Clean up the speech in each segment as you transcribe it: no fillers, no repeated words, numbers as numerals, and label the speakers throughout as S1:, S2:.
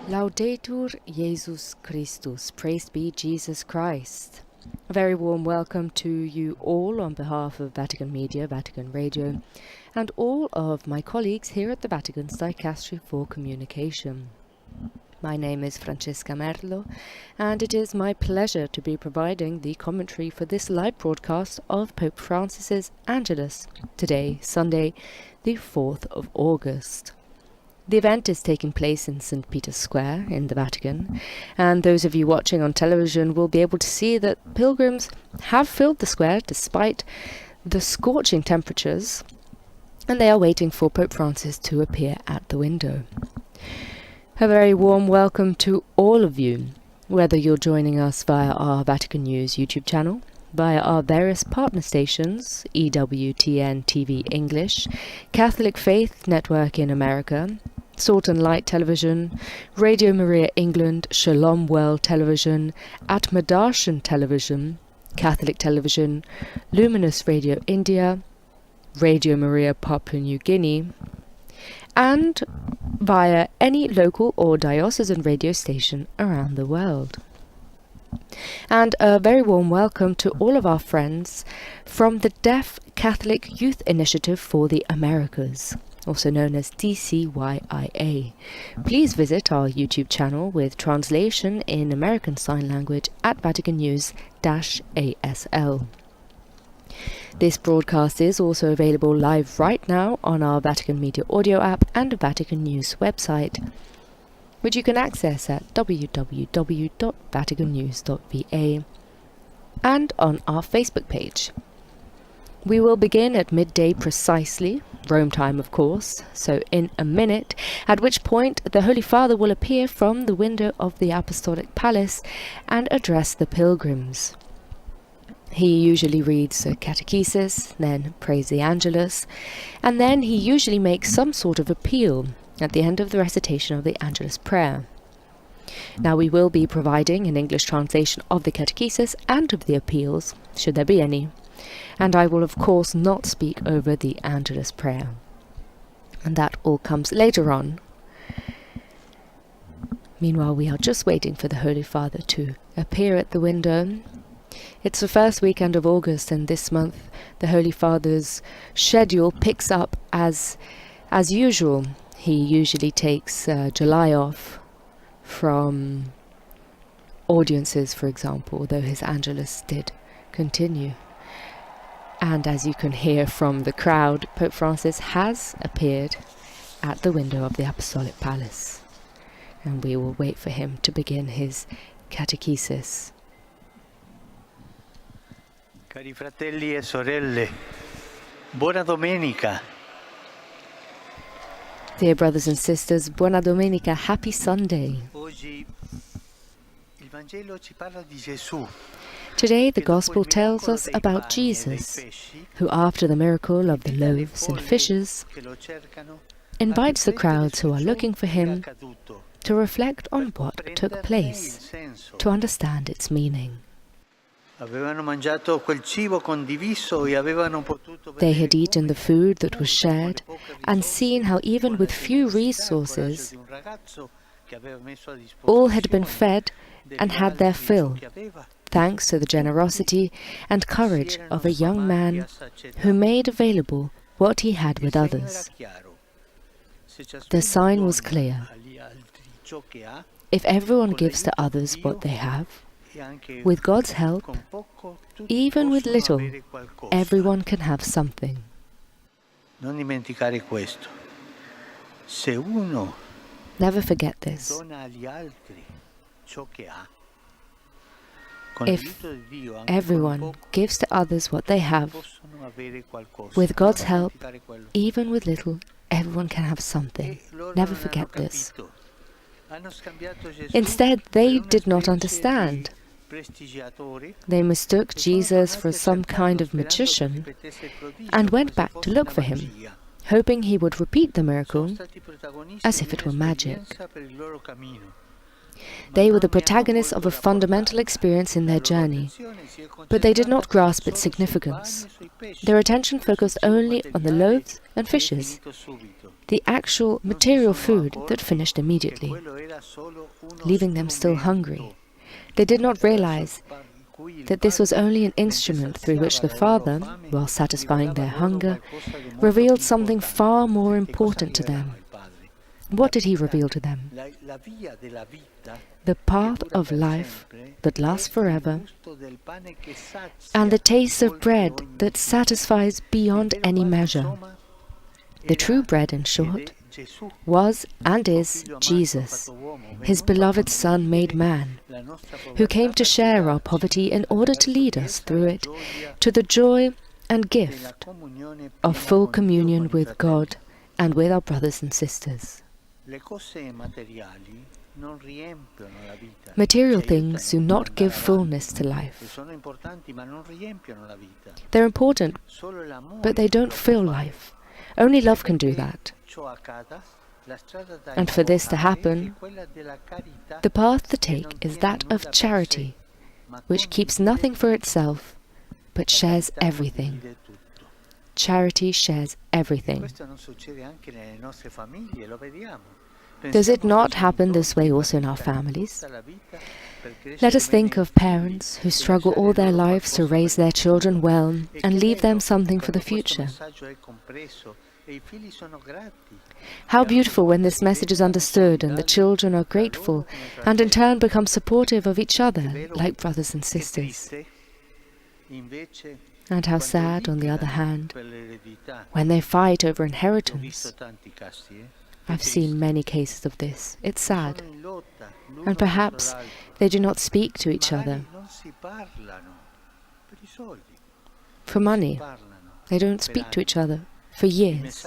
S1: Laudetur Jesus Christus, praised be Jesus Christ. A very warm welcome to you all on behalf of Vatican Media, Vatican Radio, and all of my colleagues here at the Vatican's Dicastery for Communication. My name is Francesca Merlo, and it is my pleasure to be providing the commentary for this live broadcast of Pope Francis's Angelus, today, Sunday, the 4th of August. The event is taking place in St. Peter's Square in the Vatican, and those of you watching on television will be able to see that pilgrims have filled the square despite the scorching temperatures, and they are waiting for Pope Francis to appear at the window. A very warm welcome to all of you, whether you're joining us via our Vatican News YouTube channel, via our various partner stations, EWTN TV English, Catholic Faith Network in America, Salt and Light Television, Radio Maria England, Shalom Well Television, Atmadarshan Television, Catholic Television, Luminous Radio India, Radio Maria Papua New Guinea, and via any local or diocesan radio station around the world. And a very warm welcome to all of our friends from the Deaf Catholic Youth Initiative for the Americas, also known as DCYIA. Please visit our YouTube channel with translation in American Sign Language at Vatican News-ASL. This broadcast is also available live right now on our Vatican Media audio app and Vatican News website, which you can access at www.vaticannews.va, and on our Facebook page. We will begin at midday precisely, Rome time of course, so in a minute, at which point the Holy Father will appear from the window of the Apostolic Palace and address the pilgrims. He usually reads a Catechesis, then prays the Angelus, and then he usually makes some sort of appeal at the end of the recitation of the Angelus prayer. Now we will be providing an English translation of the Catechesis and of the appeals, should there be any, and I will of course not speak over the Angelus prayer. And that all comes later on. Meanwhile, we are just waiting for the Holy Father to appear at the window. It's the first weekend of August, and this month the Holy Father's schedule picks up as usual. He usually takes July off from audiences, for example, though his Angelus did continue. And as you can hear from the crowd, Pope Francis has appeared at the window of the Apostolic Palace, and we will wait for him to begin his Catechesis.
S2: Cari fratelli e sorelle, buona domenica.
S1: Dear brothers and sisters, buona domenica, happy Sunday. Today the Gospel tells us about Jesus, who after the miracle of the loaves and fishes, invites the crowds who are looking for him to reflect on what took place, to understand its meaning. They had eaten the food that was shared and seen how even with few resources, all had been fed and had their fill, thanks to the generosity and courage of a young man who made available what he had with others. The sign was clear. If everyone gives to others what they have, with God's help, even with little, everyone can have something. Never forget this. If everyone gives to others what they have, with God's help, even with little, everyone can have something. Never forget this. Instead, they did not understand. They mistook Jesus for some kind of magician and went back to look for him, hoping he would repeat the miracle as if it were magic. They were the protagonists of a fundamental experience in their journey, but they did not grasp its significance. Their attention focused only on the loaves and fishes, the actual material food that finished immediately, leaving them still hungry. They did not realize that this was only an instrument through which the Father, while satisfying their hunger, revealed something far more important to them. What did he reveal to them? The path of life that lasts forever, and the taste of bread that satisfies beyond any measure. The true bread, in short, was and is Jesus, his beloved Son made man, who came to share our poverty in order to lead us through it to the joy and gift of full communion with God and with our brothers and sisters. Material things do not give fullness to life. They're important, but they don't fill life. Only love can do that. And for this to happen, the path to take is that of charity, which keeps nothing for itself, but shares everything. Charity shares everything. Does it not happen this way also in our families? Let us think of parents who struggle all their lives to raise their children well and leave them something for the future. How beautiful when this message is understood and the children are grateful and in turn become supportive of each other like brothers and sisters. And how sad, on the other hand, when they fight over inheritance. I've seen many cases of this. It's sad. And perhaps they do not speak to each other. For money, they don't speak to each other for years.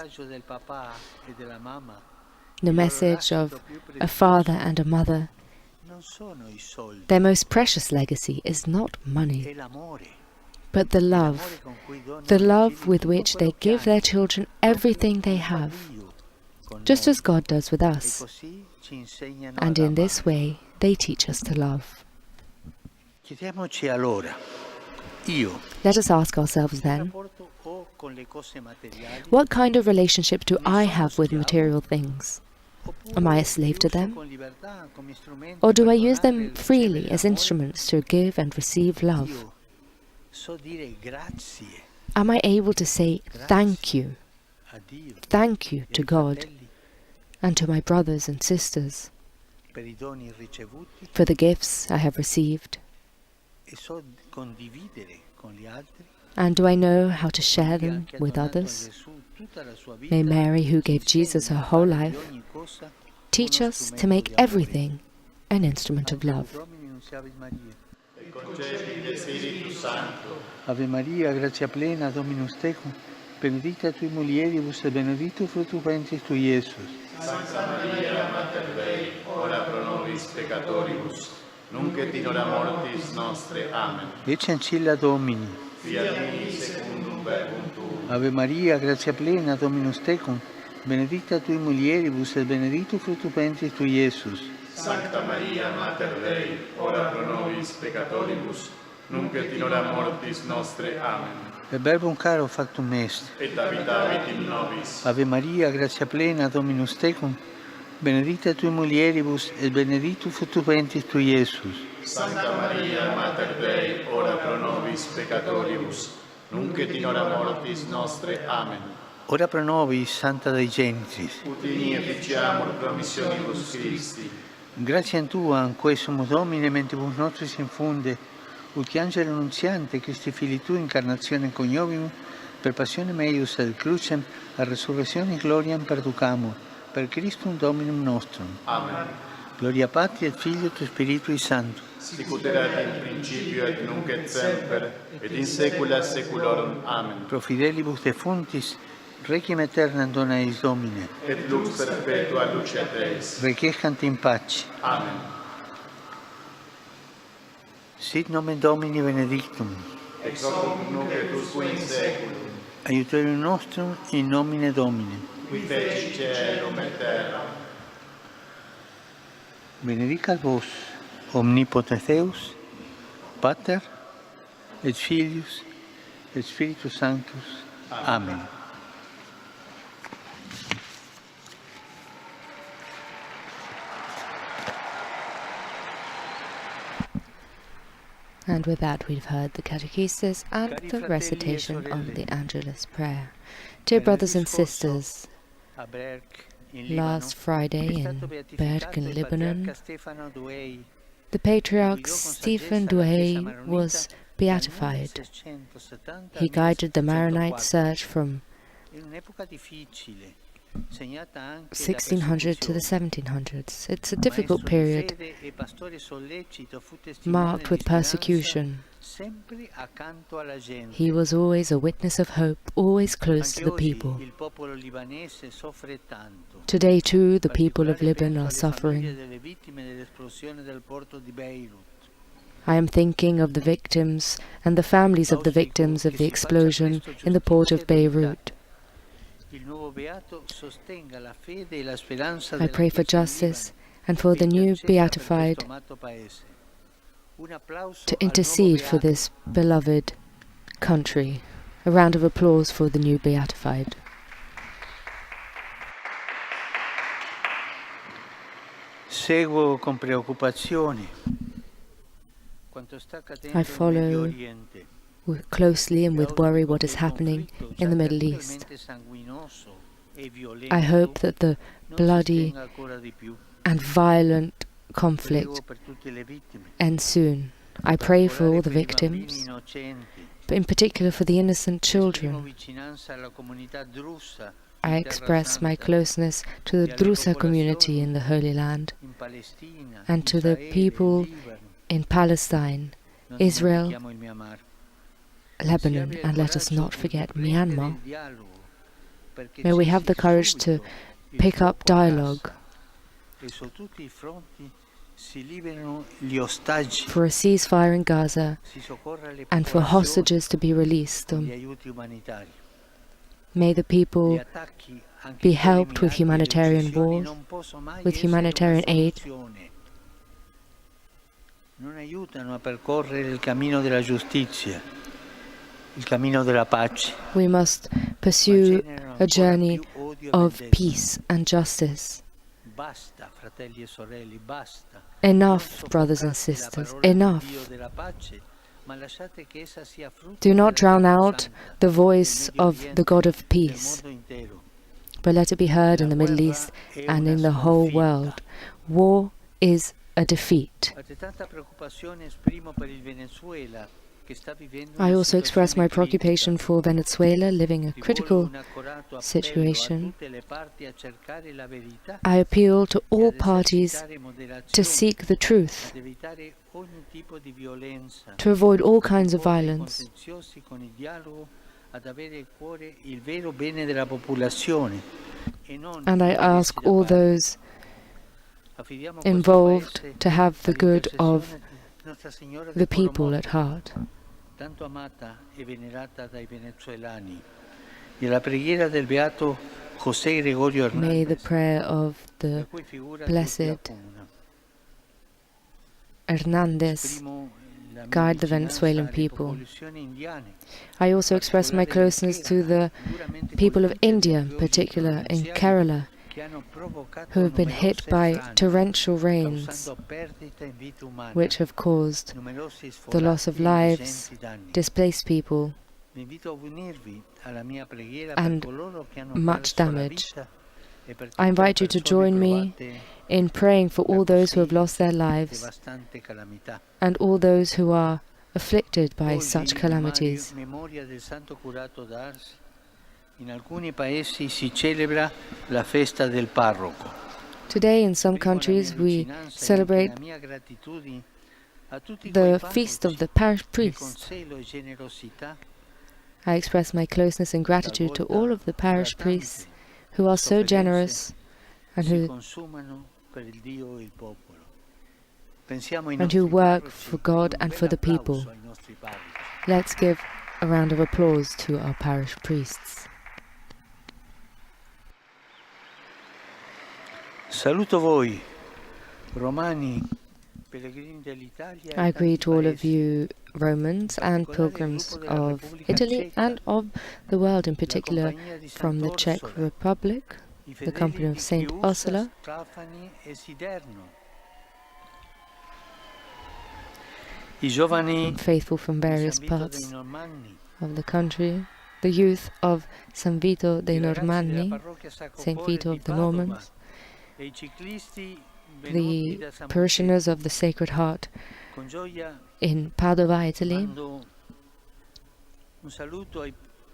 S1: The message of a father and a mother, their most precious legacy is not money, but the love with which they give their children everything they have, just as God does with us. And in this way, they teach us to love. Let us ask ourselves then, what kind of relationship do I have with material things? Am I a slave to them? Or do I use them freely as instruments to give and receive love? Am I able to say thank you to God and to my brothers and sisters for the gifts I have received? And do I know how to share them with others? May Mary, who gave Jesus her whole life, teach us to make everything an instrument of love.
S2: Ave Maria, gratia plena, Dominus tecum, benedicta tui mulieribus et benedictus fructus ventris tui, Iesus.
S3: Sancta Maria, Mater Dei, ora pro nobis peccatoribus, nunc et in hora mortis nostre. Amen.
S2: Ecce ancilla Domini.
S3: Fiat mi secundum verbum tuum.
S2: Ave Maria, gratia plena, Dominus tecum, benedicta tui mulieribus et benedictus fructus ventris tui, Iesus.
S3: Sancta Maria, Mater Dei, ora pro nobis peccatoribus, nunc et in hora mortis nostre. Amen.
S2: Per verbum caro factum est.
S3: Et habitavit in nobis.
S2: Ave Maria, gratia plena, Dominus tecum, benedicta tui mulieribus et benedictus fructus ventris tui, Iesus.
S3: Sancta Maria, Mater Dei, ora pro nobis peccatoribus, nunc et in hora mortis nostre. Amen.
S2: Ora pro nobis, Santa Dei Genitrix.
S3: Utini efficiamur promissionibus Christi.
S2: Gratiam Tua, anque sumus Domine, mentibus nostris infunde, ut angelo annunziante, Christi Fili Tui, incarnazione coniovimus, per passione meius ad crucem, a resurrezione gloriam perducamur, per Christum Dominum nostrum.
S3: Amen.
S2: Gloria Patri et Filio et Spiritui Sancto.
S3: Sicut erat in principio et nunc et semper, et in saecula saeculorum. Amen.
S2: Pro fidelibus defunctis, requiem aeternam dona eis Domine.
S3: Et lux perpetua lucet eis.
S2: Requiescant in pace.
S3: Amen.
S2: Sit nomen Domini benedictum.
S3: Ex hoc nunc et usque in saeculum.
S2: Aiuterium nostrum in nomine Domini.
S3: Qui feci caelum et terra.
S2: benedicat vos, omnipotens Deus, Pater, et Filius, et Spiritus Sanctus. Amen.
S1: And with that, we've heard the Catechesis and the recitation of the Angelus prayer. Dear brothers and sisters, last Friday in Berg in Lebanon, the Patriarch Stephen Douay was beatified. He guided the Maronite search from 1600 to the 1700s. It's a difficult period, marked with persecution. He was always a witness of hope, always close to the people. Today too, the people of Lebanon are suffering. I am thinking of the victims and the families of the victims of the explosion in the port of Beirut. I pray for justice and for the new beatified to intercede for this beloved country. A round of applause for the new beatified.
S2: Seguo con preoccupazione
S1: I follow closely and with worry what is happening in the Middle East. I hope that the bloody and violent conflict ends soon. I pray for all the victims, but in particular for the innocent children. I express my closeness to the Drusa community in the Holy Land and to the people in Palestine, Israel, Lebanon, and let us not forget Myanmar. May we have the courage to pick up dialogue for a ceasefire in Gaza and for hostages to be released. May the people be helped with humanitarian wars, with humanitarian aid.
S2: Non aiutano a percorrere il cammino della giustizia, il cammino della pace.
S1: We must pursue a journey of peace and justice.
S2: Basta, fratelli e sorelle, basta.
S1: Enough, brothers and sisters, enough. Do not drown out the voice of the God of peace, but let it be heard in the Middle East and in the whole world. War is a defeat. I also express my preoccupation for Venezuela living a critical situation. I appeal to all parties to seek the truth, to avoid all kinds of violence, and I ask all those involved to have the good of the people at heart. May the prayer of the Blessed Hernandez guide the Venezuelan people. I also express my closeness to the people of India, in particular in Kerala, who have been hit by torrential rains, which have caused the loss of lives, displaced people, and much damage. I invite you to join me in praying for all those who have lost their lives and all those who are afflicted by such calamities. Today, in some countries, we celebrate the feast of the parish priest. I express my closeness and gratitude to all of the parish priests who are so generous and who work for God and for the people. Let's give a round of applause to our parish priests.
S2: Saluto voi, Romani, pellegrini dell'Italia
S1: I
S2: e tanti
S1: greet all of
S2: paesi.
S1: you Romans and pilgrims of Italy and of the world, in particular from the Czech Republic,
S2: I
S1: the company
S2: fedeli
S1: of
S2: di
S1: Saint
S2: Chiusa,
S1: Ursula,
S2: Trapani e Siderno. I giovani
S1: faithful from
S2: di
S1: various
S2: San Vito dei
S1: parts
S2: Normanni,
S1: of the country, the youth of San Vito dei
S2: i ragazzi della
S1: Normanni,
S2: parrocchia Sacro
S1: Saint
S2: Cuore
S1: Vito
S2: di
S1: of the
S2: Padova
S1: Normans,
S2: e i ciclisti venuti
S1: the
S2: da San
S1: parishioners
S2: Buscetto.
S1: of the Sacred Heart
S2: Con gioia
S1: in Padova, Italy.
S2: mando un saluto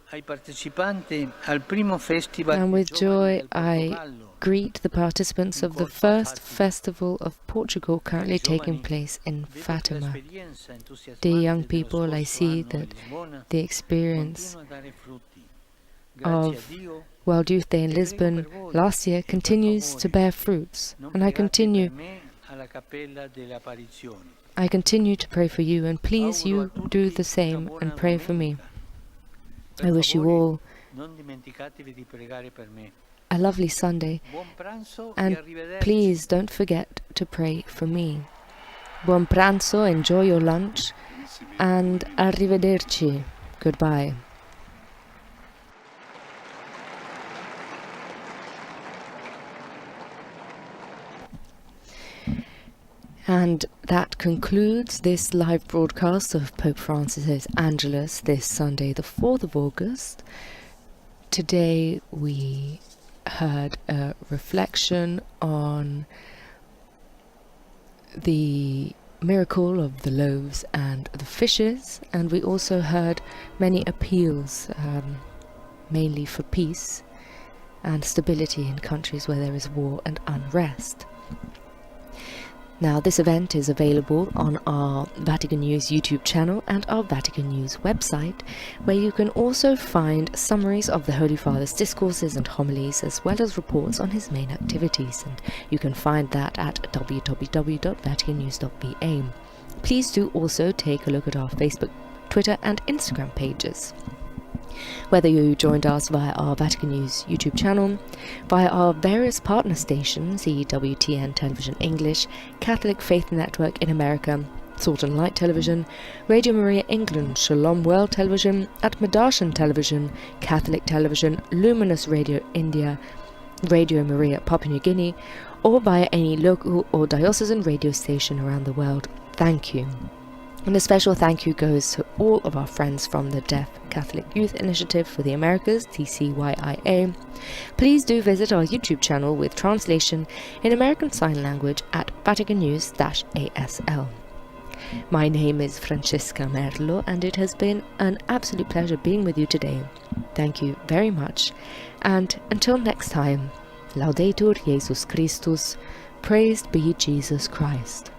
S2: ai partecipanti al primo festival
S1: And
S2: dei
S1: with
S2: giovani
S1: joy,
S2: del
S1: I
S2: Portogallo.
S1: greet the participants of the first festival of Portugal currently taking place in
S2: Vedo che
S1: Fatima.
S2: l'esperienza entusiasmante
S1: Dear young
S2: dello
S1: people, I
S2: scorso
S1: see
S2: anno a
S1: that
S2: Lisbona
S1: the experience
S2: continua a dare frutti. Grazie a
S1: of
S2: Dio,
S1: World Youth Day in
S2: e prego
S1: Lisbon
S2: per voi
S1: last year
S2: e per
S1: continues to
S2: favore.
S1: bear fruits,
S2: Non
S1: and I
S2: pregate
S1: continue
S2: per me alla Cappella delle Apparizioni.
S1: to pray for you, and please
S2: Auguro a
S1: you
S2: tutti
S1: do the
S2: una
S1: same
S2: buona
S1: and pray for me.
S2: domenica. Per
S1: I wish you
S2: favore,
S1: all
S2: non dimenticatevi di pregare per me.
S1: a lovely Sunday,
S2: Buon pranzo e
S1: and
S2: arrivederci.
S1: please don't forget to pray for me. Buon pranzo, enjoy your lunch, and arrivederci, goodbye. And that concludes this live broadcast of Pope Francis's Angelus this Sunday, the 4th of August. Today we heard a reflection on the miracle of the loaves and the fishes, and we also heard many appeals, mainly for peace and stability in countries where there is war and unrest. Now, this event is available on our Vatican News YouTube channel and our Vatican News website, where you can also find summaries of the Holy Father's discourses and homilies, as well as reports on his main activities, and you can find that at www.vaticannews.va. Please do also take a look at our Facebook, Twitter and Instagram pages. Whether you joined us via our Vatican News YouTube channel, via our various partner stations, EWTN Television English, Catholic Faith Network in America, Salt and Light Television, Radio Maria England, Shalom World Television, at Madarshan Television, Catholic Television, Luminous Radio India, Radio Maria Papua New Guinea, or via any local or diocesan radio station around the world, thank you. And a special thank you goes to all of our friends from the Deaf Catholic Youth Initiative for the Americas, TCYIA. Please do visit our YouTube channel with translation in American Sign Language at Vatican News-ASL. My name is Francesca Merlo, and it has been an absolute pleasure being with you today. Thank you very much, and until next time, Laudetur Jesus Christus, praised be Jesus Christ.